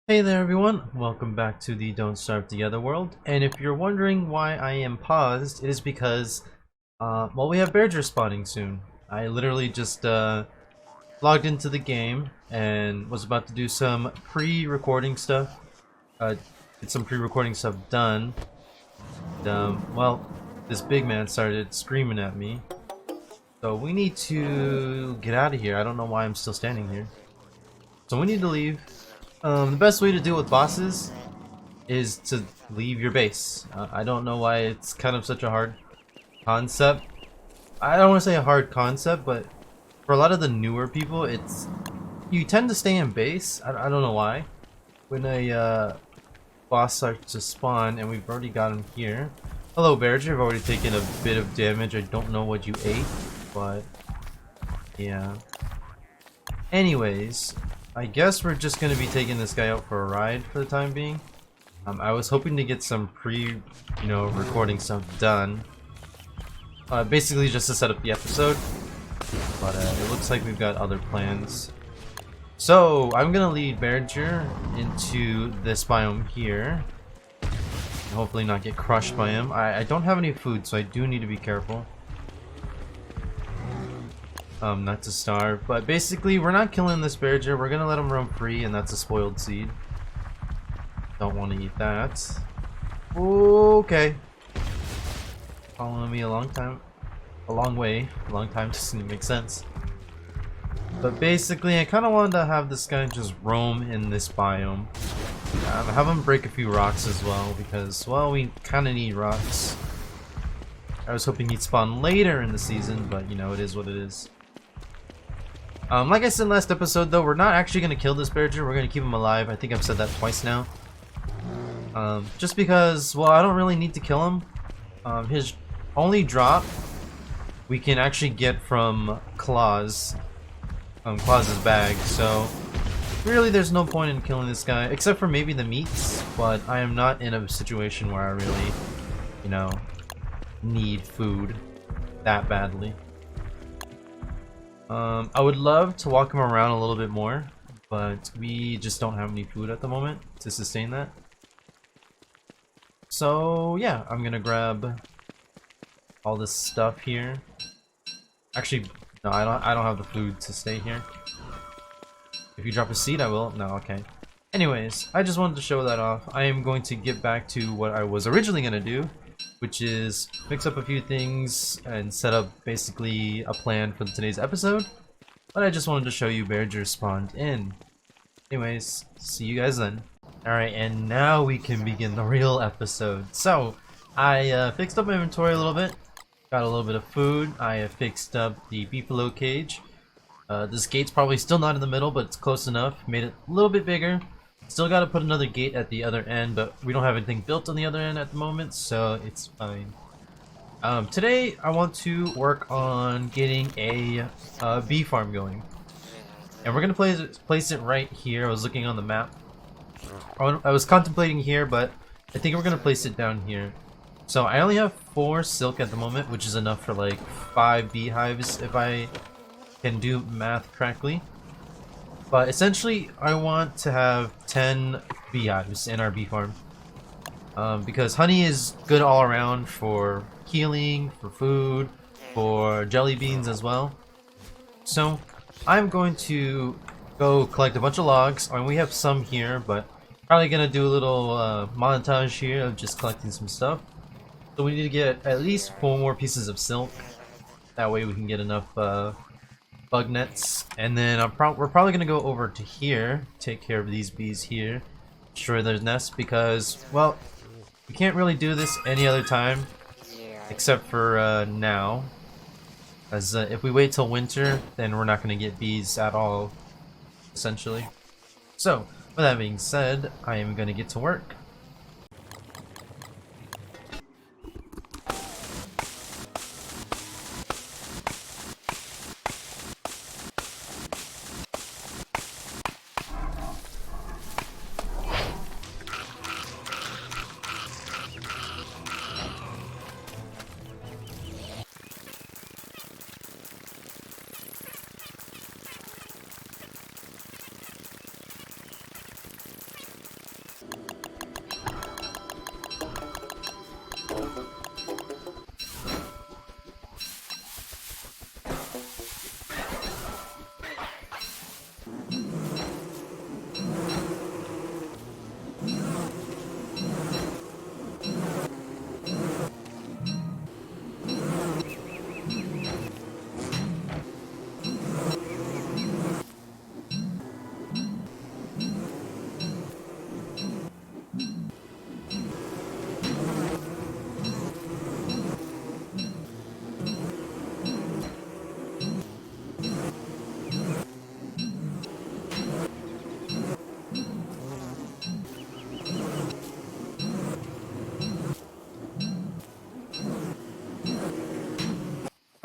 Hey there everyone, welcome back to the Don't Starve Together world, and if you're wondering why I am paused, it is because, well, we have Bearger spawning soon. I literally just logged into the game and was about to do some pre-recording stuff, get some pre-recording stuff done, and, well, this big man started screaming at me, so we need to get out of here. I don't know why I'm still standing here. So we need to leave. The best way to deal with bosses is to leave your base. I don't know why it's kind of such a hard concept. I don't want to say a hard concept, but for a lot of the newer people, you tend to stay in base. I don't know why. When a boss starts to spawn, and we've already got him here. Hello, Bearger. I've already taken a bit of damage. I don't know what you ate, but yeah. Anyways, I guess we're just gonna be taking this guy out for a ride for the time being. I was hoping to get some recording stuff done. Basically just to set up the episode. But it looks like we've got other plans. So, I'm gonna lead Bearger into this biome here. And hopefully not get crushed by him. I don't have any food, so I do need to be careful. Not to starve. But basically, we're not killing this Bearger. We're gonna let him roam free, and that's a spoiled seed. Don't want to eat that. Okay. Following me a long way. A long time doesn't make sense. But basically, I kind of wanted to have this guy just roam in this biome. Have him break a few rocks as well, because, well, we kind of need rocks. I was hoping he'd spawn later in the season, but, you know, it is what it is. Like I said last episode, though, we're not actually going to kill this Bearger. We're going to keep him alive. I think I've said that twice now. Just because, well, I don't really need to kill him. His only drop we can actually get from Claw's bag, so really there's no point in killing this guy, except for maybe the meats, but I am not in a situation where I really, you know, need food that badly. I would love to walk him around a little bit more, but we just don't have any food at the moment to sustain that. So yeah, I'm gonna grab all this stuff here. Actually, no, I don't have the food to stay here. If you drop a seed, I will. No, okay. Anyways, I just wanted to show that off. I am going to get back to what I was originally gonna do, which is fix up a few things and set up basically a plan for today's episode. But I just wanted to show you Bearger spawned in. Anyways, see you guys then. Alright, and now we can begin the real episode. So, I fixed up my inventory a little bit. Got a little bit of food. I have fixed up the beefalo cage. This gate's probably still not in the middle, but it's close enough. Made it a little bit bigger. Still gotta put another gate at the other end, but we don't have anything built on the other end at the moment, so it's fine. Today, I want to work on getting a bee farm going. And we're gonna place it right here. I was looking on the map. I was contemplating here, but I think we're gonna place it down here. So I only have 4 silk at the moment, which is enough for like 5 beehives if I can do math correctly. But essentially, I want to have 10 beehives in our bee farm. Because honey is good all around for healing, for food, for jelly beans as well. So I'm going to go collect a bunch of logs. I mean, we have some here, but probably gonna do a little montage here of just collecting some stuff. So we need to get at least 4 more pieces of silk. That way we can get enough bug nets. And then we're probably gonna go over to here, take care of these bees here, destroy their nests, because, well, we can't really do this any other time except for now. As if we wait till winter, then we're not gonna get bees at all, essentially. So, with that being said, I am gonna get to work.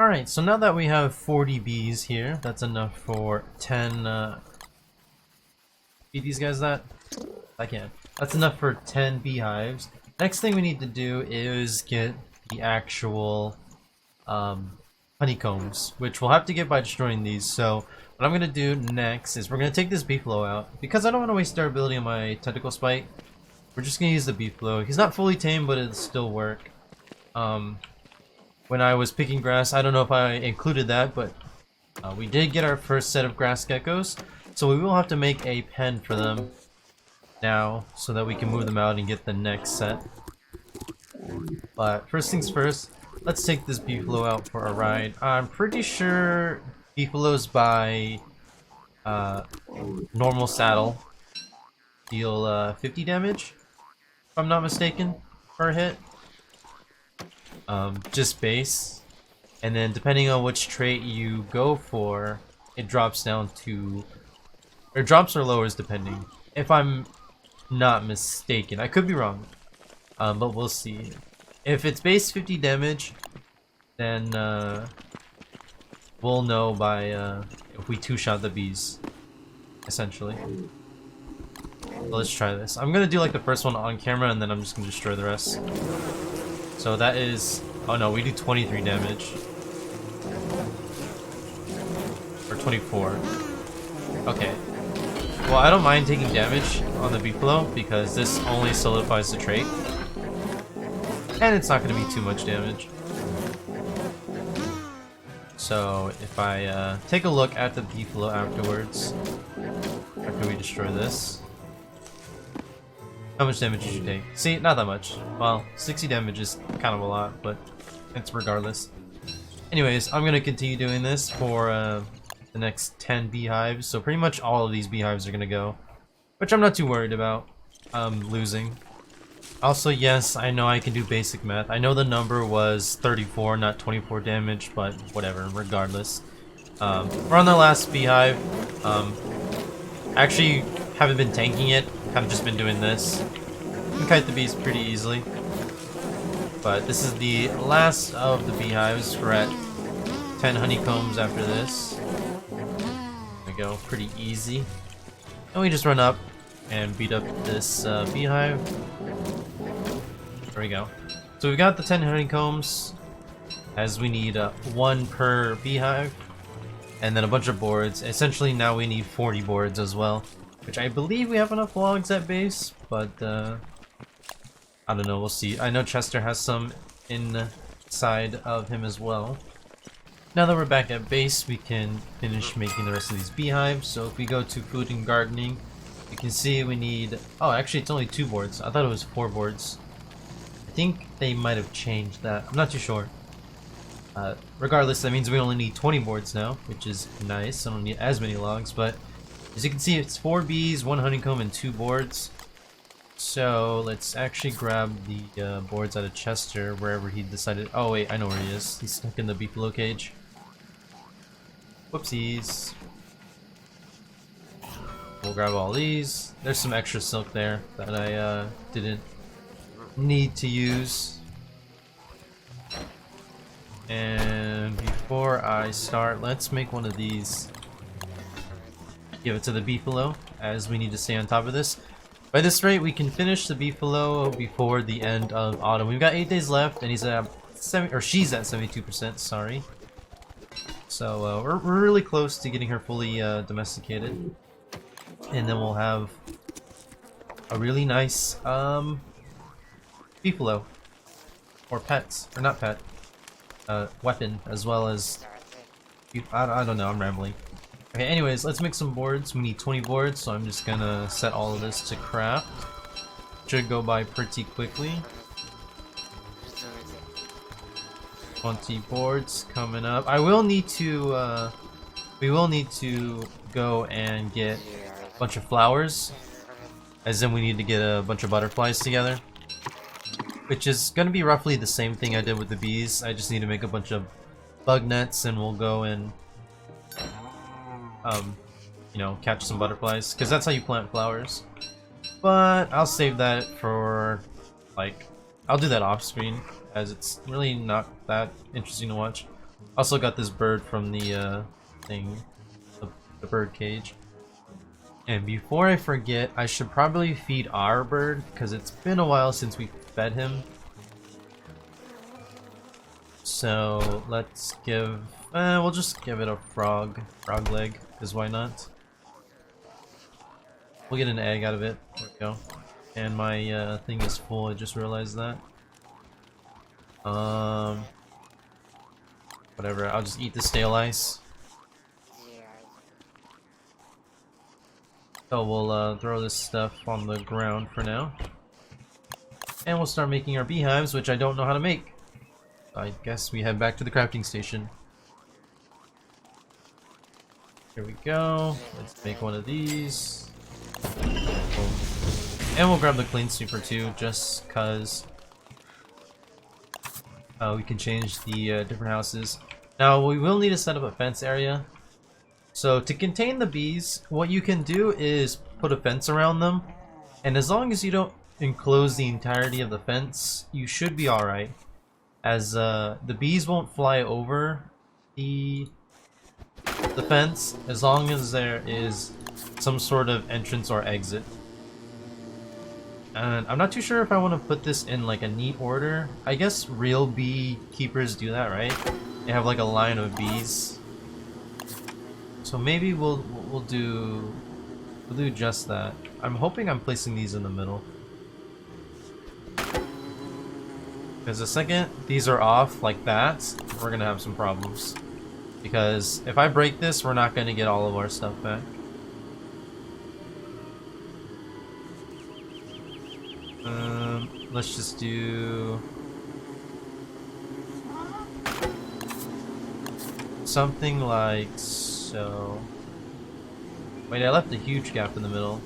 Alright, so now that we have 40 bees here, that's enough for 10, feed these guys that? I can. That's enough for 10 beehives. Next thing we need to do is get the actual, honeycombs, which we'll have to get by destroying these. So what I'm gonna do next is we're gonna take this beefalo out. Because I don't want to waste our ability on my tentacle spike, we're just gonna use the beefalo. He's not fully tamed, but it'll still work. When I was picking grass, I don't know if I included that, but we did get our first set of grass geckos, so we will have to make a pen for them now so that we can move them out and get the next set. But first things first, let's take this beefalo out for a ride. I'm pretty sure beefalos by normal saddle deal 50 damage, if I'm not mistaken, per hit. Just base, and then depending on which trait you go for, it drops down to, or drops or lowers depending, if I'm not mistaken. I could be wrong, but we'll see. If it's base 50 damage, then we'll know by if we two-shot the bees, essentially. So let's try this. I'm gonna do like the first one on camera, and then I'm just gonna destroy the rest. So that is, oh no, we do 23 damage. Or 24. Okay. Well, I don't mind taking damage on the beefalo because this only solidifies the trait. And it's not going to be too much damage. So if I take a look at the beefalo afterwards, after we destroy this. How much damage did you take? See, not that much. Well, 60 damage is kind of a lot, but it's regardless. Anyways, I'm gonna continue doing this for the next 10 beehives. So pretty much all of these beehives are gonna go, which I'm not too worried about losing. Also, yes, I know I can do basic math. I know the number was 34, not 24 damage, but whatever, regardless. We're on the last beehive. Actually, haven't been tanking it. Kind of just been doing this. You can kite the bees pretty easily. But this is the last of the beehives. We're at 10 honeycombs after this. There we go, pretty easy. And we just run up and beat up this beehive. There we go. So we've got the 10 honeycombs, as we need 1 per beehive. And then a bunch of boards. Essentially now we need 40 boards as well. Which I believe we have enough logs at base, but I don't know, we'll see. I know Chester has some inside of him as well. Now that we're back at base, we can finish making the rest of these beehives. So if we go to food and gardening, you can see we need, oh actually it's only 2 boards. I thought it was 4 boards. I think they might have changed that. I'm not too sure. Regardless, that means we only need 20 boards now, which is nice. I don't need as many logs, but as you can see, it's 4 bees, 1 honeycomb, and 2 boards. So let's actually grab the boards out of Chester, wherever he decided. Oh wait, I know where he is. He's stuck in the beefalo cage. Whoopsies. We'll grab all these. There's some extra silk there that I didn't need to use. And before I start, let's make one of these. Give it to the beefalo, as we need to stay on top of this. By this rate, we can finish the beefalo before the end of autumn. We've got 8 days left, and he's at she's at 72%. Sorry. So we're really close to getting her fully domesticated, and then we'll have a really nice beefalo, or pets, or not pet, weapon, as well as I don't know. I'm rambling. Okay, anyways, let's make some boards. We need 20 boards, so I'm just gonna set all of this to craft. Should go by pretty quickly. 20 boards coming up. I will need to, we will need to go and get a bunch of flowers. As in we need to get a bunch of butterflies together. Which is gonna be roughly the same thing I did with the bees. I just need to make a bunch of bug nets and we'll go and you know, catch some butterflies, because that's how you plant flowers. But I'll save that for, like, I'll do that off screen, as it's really not that interesting to watch. Also got this bird from the thing, the bird cage. And before I forget, I should probably feed our bird, because it's been a while since we fed him. So let's give, we'll just give it a frog leg, because why not? We'll get an egg out of it. There we go. And my thing is full, I just realized that. Whatever, I'll just eat the stale ice. So we'll throw this stuff on the ground for now. And we'll start making our beehives, which I don't know how to make. I guess we head back to the crafting station. Here we go. Let's make one of these. Boom. And we'll grab the clean sweeper too, just cause we can change the different houses. Now we will need to set up a fence area. So to contain the bees, what you can do is put a fence around them, and as long as you don't enclose the entirety of the fence, you should be alright. As the bees won't fly over the fence as long as there is some sort of entrance or exit. And I'm not too sure if I want to put this in like a neat order. I guess real beekeepers do that, right? They have like a line of bees. So maybe we'll do just that. I'm hoping I'm placing these in the middle. Because the second these are off like that, we're gonna have some problems. Because if I break this, we're not gonna get all of our stuff back. Let's just do something like so. Wait, I left a huge gap in the middle.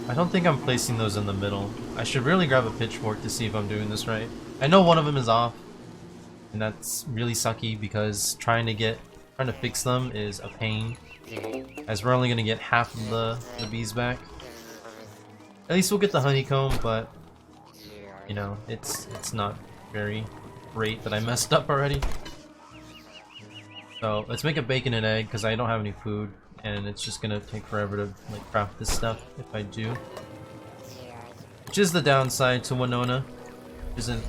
I don't think I'm placing those in the middle. I should really grab a pitchfork to see if I'm doing this right. I know one of them is off, and that's really sucky because trying to fix them is a pain, as we're only gonna get half of the bees back. At least we'll get the honeycomb, but you know, it's not very great that I messed up already. So let's make a bacon and egg because I don't have any food, and it's just gonna take forever to like craft this stuff if I do. Which is the downside to Winona. Isn't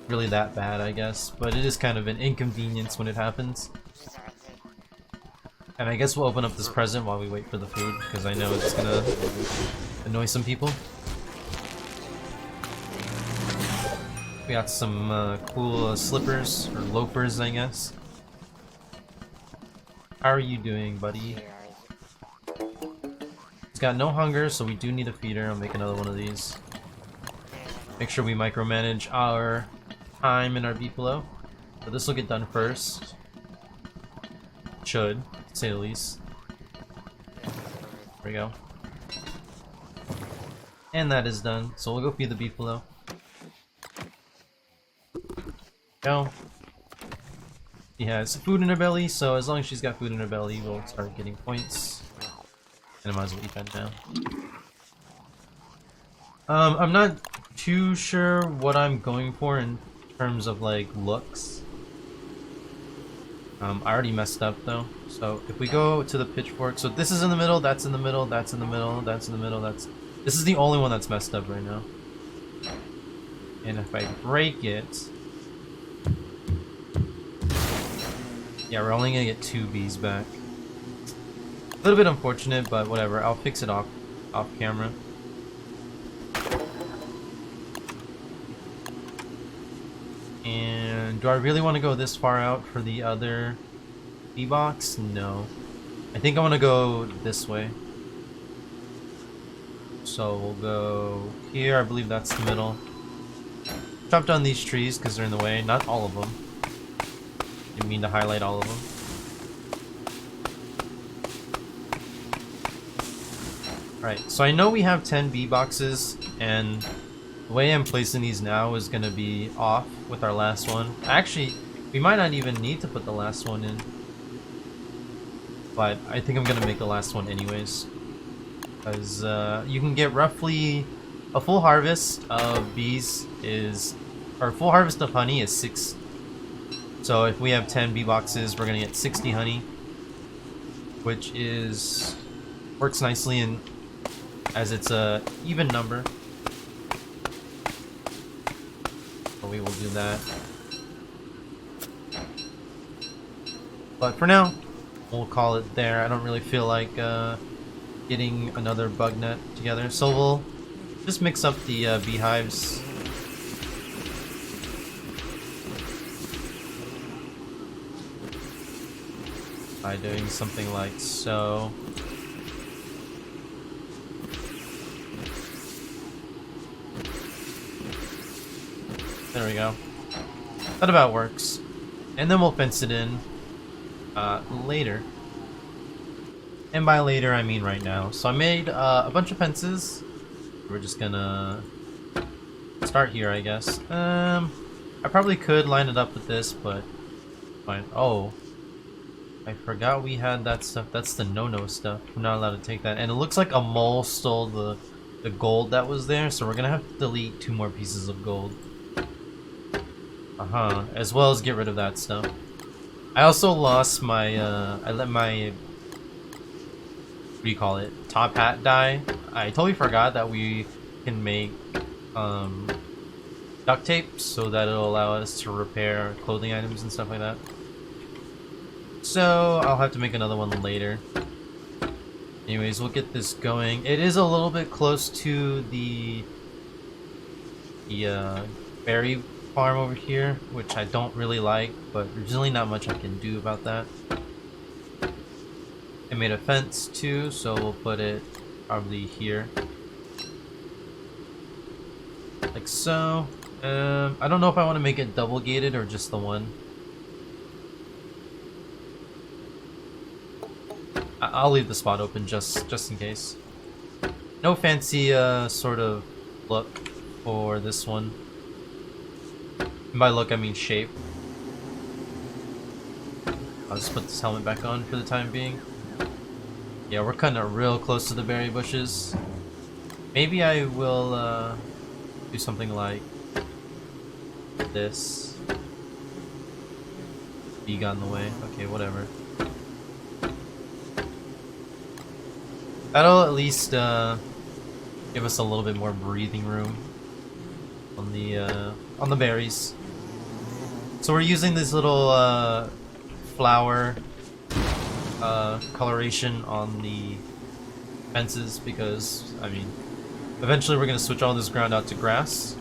really that bad, I guess, but it is kind of an inconvenience when it happens. And I guess we'll open up this present while we wait for the food, because I know it's gonna annoy some people. We got some cool slippers, or loafers, I guess. How are you doing, buddy? He's got no hunger, so we do need a feeder. I'll make another one of these. Make sure we micromanage our time in our beefalo. So this will get done first. Should, to say the least. There we go. And that is done. So we'll go feed the beefalo. Go. She has food in her belly, so as long as she's got food in her belly, we'll start getting points. And I might as well eat that now. I'm not too sure what I'm going for in terms of like looks. I already messed up though. So if we go to the pitchfork, so this is in the middle, that's in the middle, that's in the middle, that's in the middle, this is the only one that's messed up right now. And if I break it, yeah, we're only gonna get 2 bees back. A little bit unfortunate, but whatever. I'll fix it off camera. And do I really want to go this far out for the other bee box? No. I think I want to go this way. So we'll go here. I believe that's the middle. Chop down these trees because they're in the way. Not all of them. Didn't mean to highlight all of them. Alright, so I know we have 10 bee boxes, and the way I'm placing these now is going to be off with our last one. Actually, we might not even need to put the last one in. But I think I'm going to make the last one anyways. Because you can get roughly a full harvest of bees is, or full harvest of honey is 6. So if we have 10 bee boxes, we're gonna get 60 honey, which is works nicely in as it's a even number. So we will do that. But for now, we'll call it there. I don't really feel like getting another bug net together, so we'll just mix up the beehives. By doing something like so. There we go. That about works. And then we'll fence it in later. And by later, I mean right now. So I made a bunch of fences. We're just gonna start here, I guess. I probably could line it up with this, but fine. Oh, I forgot we had that stuff. That's the no-no stuff. We're not allowed to take that. And it looks like a mole stole the gold that was there, so we're gonna have to delete 2 more pieces of gold. As well as get rid of that stuff. I also lost my, I let my, what do you call it, top hat die. I totally forgot that we can make, duct tape so that it'll allow us to repair clothing items and stuff like that. So, I'll have to make another one later. Anyways, we'll get this going. It is a little bit close to the berry farm over here, which I don't really like, but there's really not much I can do about that. I made a fence too, so we'll put it probably here. Like so. I don't know if I want to make it double gated or just the one. I'll leave the spot open just in case. No fancy sort of look for this one. And by look, I mean shape. I'll just put this helmet back on for the time being. Yeah, we're cutting it real close to the berry bushes. Maybe I will do something like this. Bee got in the way. Okay, whatever. That'll at least give us a little bit more breathing room on the berries. So we're using this little flower coloration on the fences because, I mean, eventually we're gonna switch all this ground out to grass.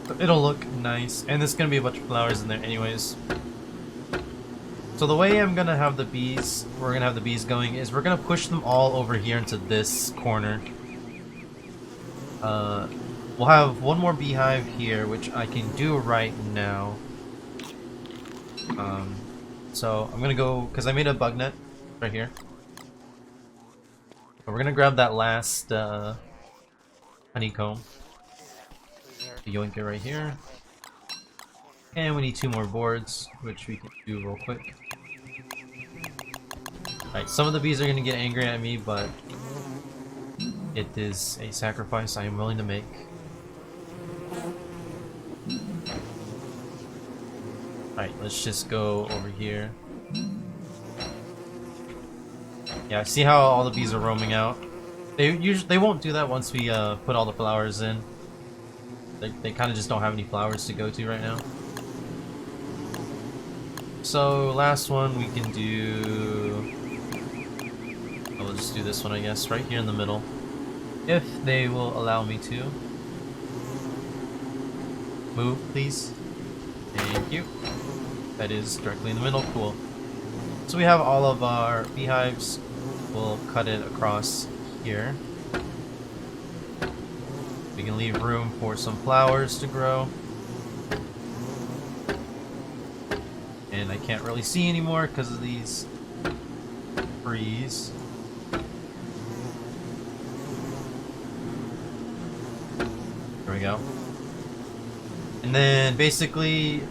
But it'll look nice, and there's gonna be a bunch of flowers in there anyways. So the way I'm gonna have the bees, we're gonna have the bees going, is we're gonna push them all over here into this corner. We'll have one more beehive here, which I can do right now. So I'm gonna go, because I made a bug net right here. So we're gonna grab that last honeycomb. Yoink it right here. And we need 2 more boards, which we can do real quick. Alright, some of the bees are gonna get angry at me, but it is a sacrifice I am willing to make. Alright, let's just go over here. Yeah, see how all the bees are roaming out? They won't do that once we put all the flowers in. They kind of just don't have any flowers to go to right now. So last one we can do. I'll just do this one, I guess, right here in the middle, if they will allow me to. Move, please. Thank you. That is directly in the middle. Cool. So we have all of our beehives. We'll cut it across here. We can leave room for some flowers to grow. And I can't really see anymore because of these trees. There we go. And then basically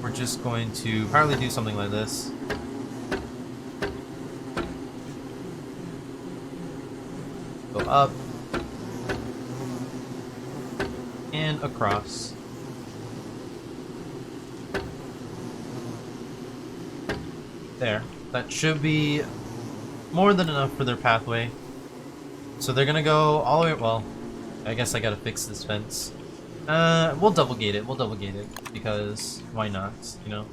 we're just going to probably do something like this. Go up. and across. There. That should be more than enough for their pathway. So they're gonna go all the way, well, I guess I gotta fix this fence. We'll double gate it, because why not, you know?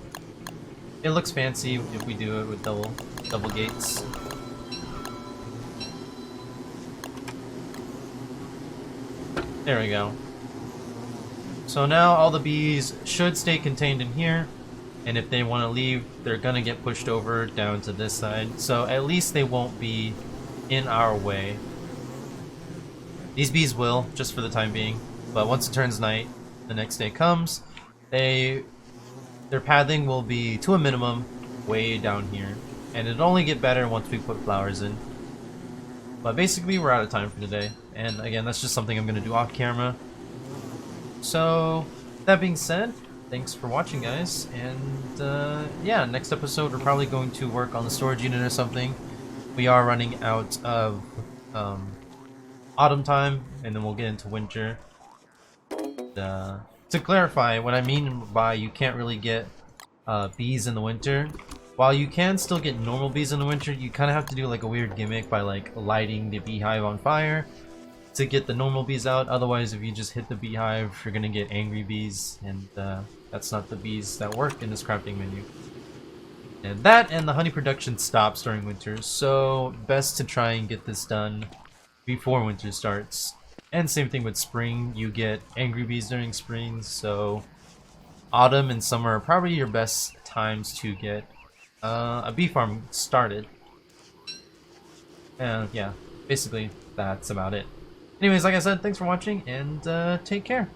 It looks fancy if we do it with double gates. There we go. So now all the bees should stay contained in here, and if they want to leave, they're gonna get pushed over down to this side. So at least they won't be in our way. These bees will, just for the time being, but once it turns night, the next day comes, their pathing will be to a minimum way down here, and it'll only get better once we put flowers in. But basically, we're out of time for today, and again, that's just something I'm gonna do off camera. So, that being said, thanks for watching, guys, and yeah, next episode we're probably going to work on the storage unit or something. We are running out of autumn time, and then we'll get into winter. To clarify, what I mean by you can't really get bees in the winter, while you can still get normal bees in the winter, you kind of have to do like a weird gimmick by like lighting the beehive on fire to get the normal bees out. Otherwise, if you just hit the beehive, you're gonna get angry bees, and that's not the bees that work in this crafting menu. And that and the honey production stops during winter, so best to try and get this done before winter starts. And same thing with spring, you get angry bees during spring, so autumn and summer are probably your best times to get a bee farm started. And yeah, basically that's about it. Anyways, like I said, thanks for watching, and take care.